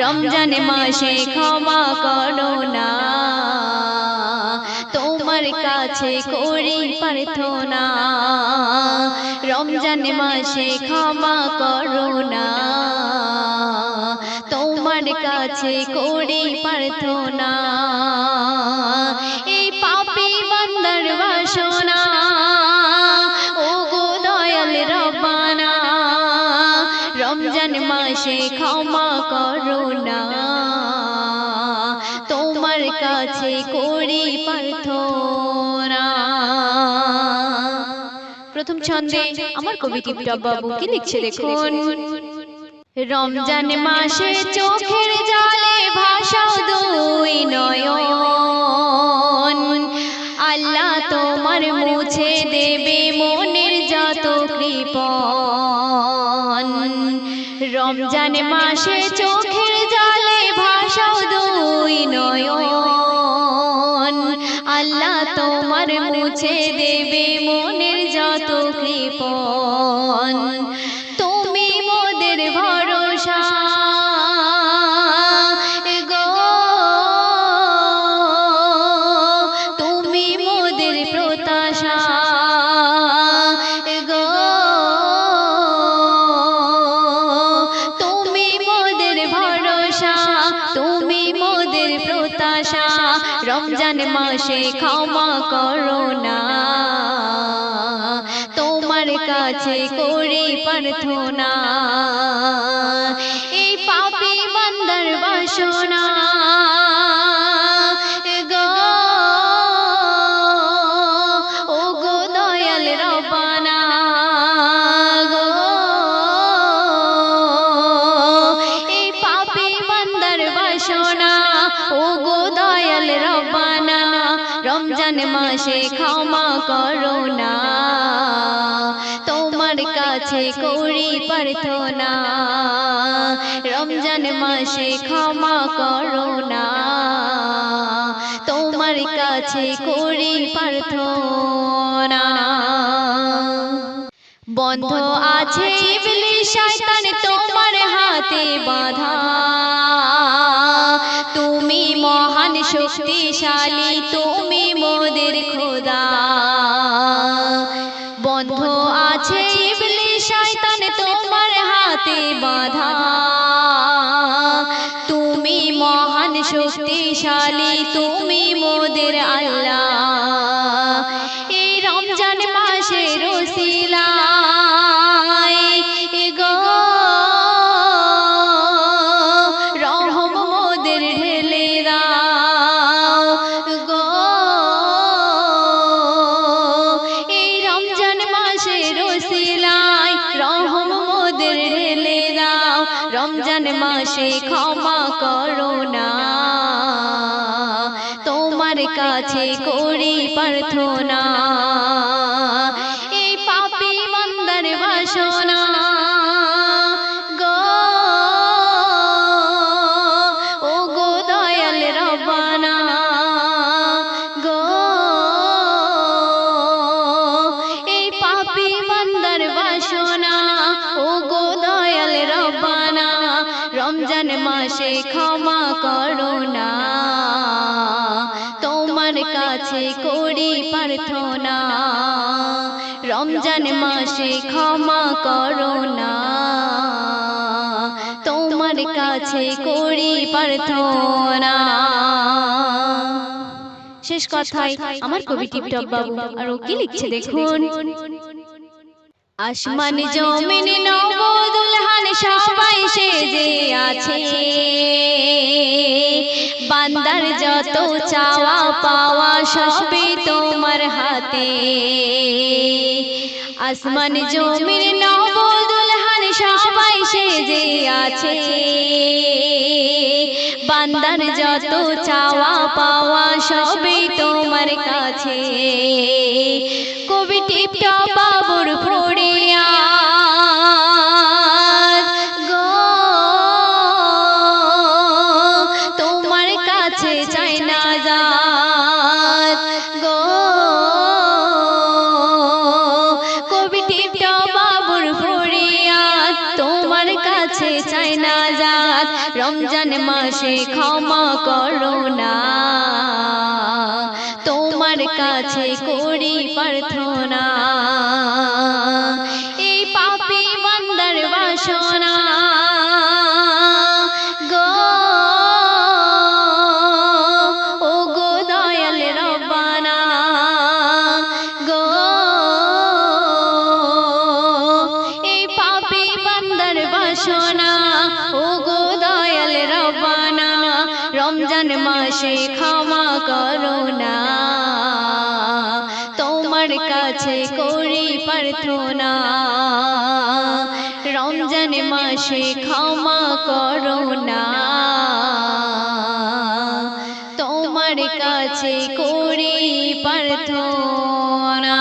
রমজান মাসে ক্ষমা করো না তোমার কাছে করি প্রার্থনা রমজান মাসে ক্ষমা করো না তোমার কাছে করি প্রার্থনা এই পাপী বান্দার বাসনা ও গো দয়াল রব্বানা রমজান মাসে ক্ষমা করো না তোমার কাছে করি প্রার্থনা। প্রথম ছন্দে আমার কবি টিপটপ বাবু কি লিখছে দেখুন। রমজান মাসে চোখের জলে ভাসাও দুই নয়ন আল্লাহ তোমার মুছে দেবে মনের যত কৃপণ রমজান মাসে চোখের জলে ভাসাও দুই নয়ন আল্লাহ তোমার মুছে দেবে মনের যত কৃপণ তুমি মোদের ভরসা গো তুমি মোদের প্রত্যাশা গো তুমি মোদের ভরসা তুমি মোদের প্রত্যাশা রমজান মাসে ক্ষমা করো না তোমার কাছে করি প্রার্থনা এই পাপী বান্দার বাসনা গো ও গো দয়াল রব্বানা গো এই পাপী বান্দার বাসনা ও গো দয়াল রব্বানা রমজান মাসে ক্ষমা করো না তোমার কাছে করি প্রার্থনা রমজান মাসে ক্ষমা করো না তোমার কাছে করি প্রার্থনা বন্ধ আছে ইবলিস শয়তান তোমার হাতে বাঁধা তুমি মহান শক্তিশালী তুমি মোদের খোদা বন্ধ আছে ইবলিস শয়তান তোমার হাতে বাঁধা তুমি মহান শক্তিশালী তুমি মোদের আল্লাহ এই রমজান মাসের ওসিলায় গো রহম মোদের ঢেলে দাও গো এই রমজান মাসের ওসিলায় রহম মোদের ঢেলে দাও রমজান মাসে ক্ষমা করো না তোমার কাছে করি প্রার্থনা এই পাপী বান্দার বাসনা গো ও গো দয়াল রব্বানা গো এই পাপী বান্দার বাসনা ও গো দয়াল রব্বানা রমজান মাসে ক্ষমা করো না তোমার কাছে করি প্রার্থনা রমজান মাসে ক্ষমা করো না তোমার কাছে করি প্রার্থনা। শেষ কথায় আমার কবি টিপটপ বাবু আর ও কি লিখছে দেখুন। আসমান জমিন নব দুলহান সবাই সেজে আছে বান্দার যত চাওয়া পাওয়া সবই তোমার হাতে আসমান জমিন নব দুলহান সবাই সেজে আছে বান্দার যত চাওয়া পাওয়া সবই তোমার কাছে কবি টিপটপ বাবুর ফড়িয়া গো তোমার কাছে চাই না যাত গো কবি টিপটপ বাবুর ফড়িয়া তোমার কাছে চাই না যাত রমজান মাসে ক্ষমা করো না, তোমার কাছে করি প্রার্থনা। এই পাপী বান্দার বাসনা গো, ও গো দয়াল রব্বানা গো, এই পাপী বান্দার বাসনা ও গো দয়াল রব্বানা। রমজান মাসে ক্ষমা করো না, তোমার কাছে করি প্রার্থনা। রমজান মাসে ক্ষমা করো না, তোমার কাছে করি প্রার্থনা।